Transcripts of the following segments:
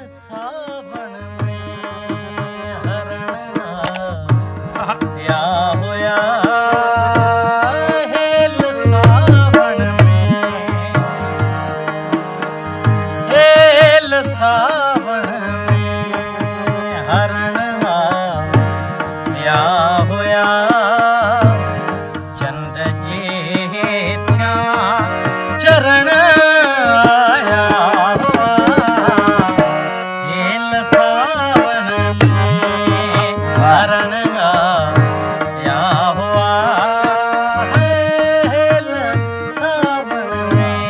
सावन में हरण या होया हेल सावन में हरण या होया चंद जेठा चरण आया हेल सावन में हरण या हुआ हेल सावन में।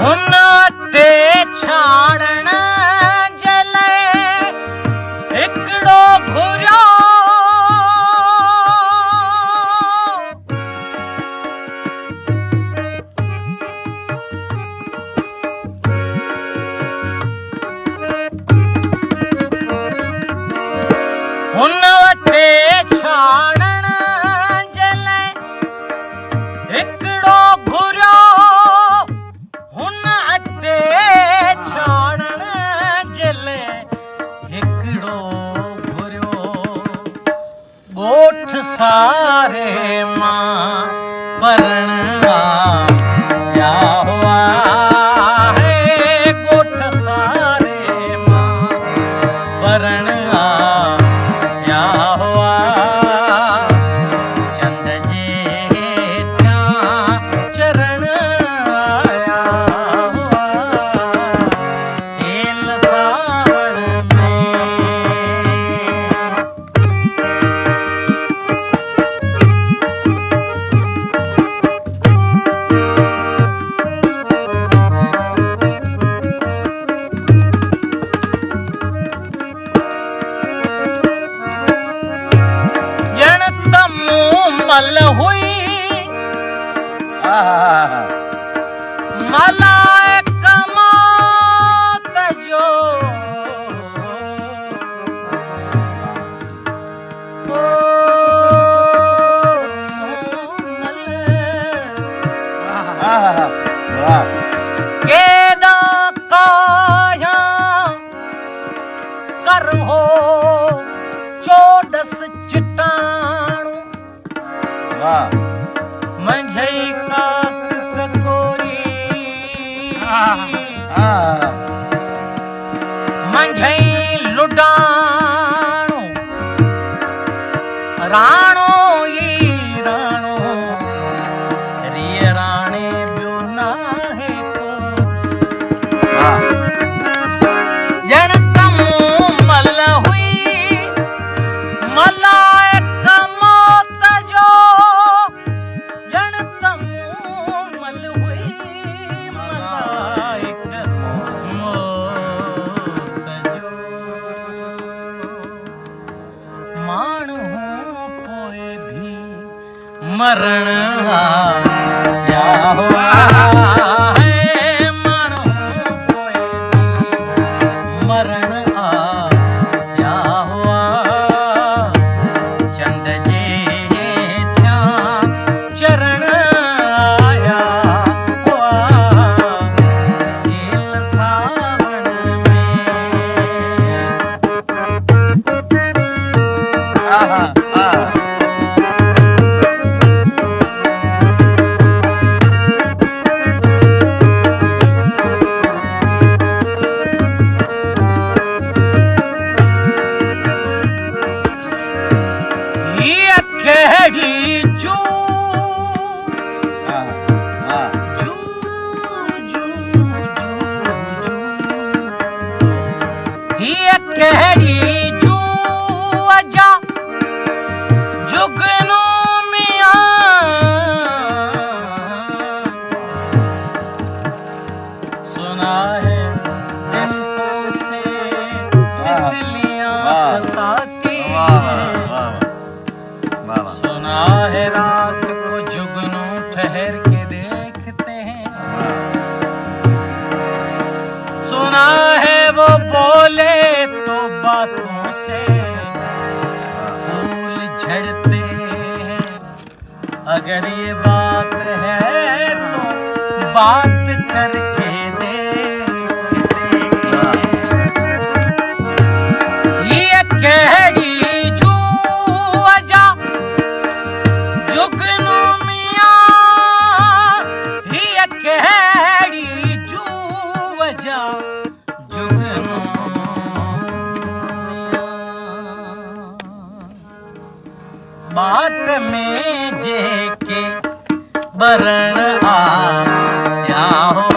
हुनाटे छाणण जले हिकड़ो घुरियो हुन वटे छाणण जले हिकड़ो घुरियो छाणण जले हिकड़ो घुरियो ॻोठ सारे मां परण आया हुआ है ॻोठ सारे मां परण आया हुआ चंद जेठा चरण आया हुआ हेल सावन में। जण तमू मल हुई मलाइक मौत जो केदा काया कर हो चोडस चिटाणू मंझई काक ककोरी मंझई लुडाणू राणो ई राणो रिय राणे ॿियो नाहे को ॼण तमू मल हुई मलाइक मौत जो ॼण तमू मल हुई मलाइक मौत जो माण्हू पोइ भी मरण आया हुआ है माण्हू पोइ भी मरण आया हुआ चंद जेठा चरण आया हुआ हेल सावन में। ये केड़ी जू जू जू ये केड़ी जू अजा जुगनू मियां सुना है दिल को से अगर ये बात है तो बात करके देखते ये केड़ी जूअजा जुगनू मियां ये केड़ी जूअजा जुगनू बात में जेके बरण आया हो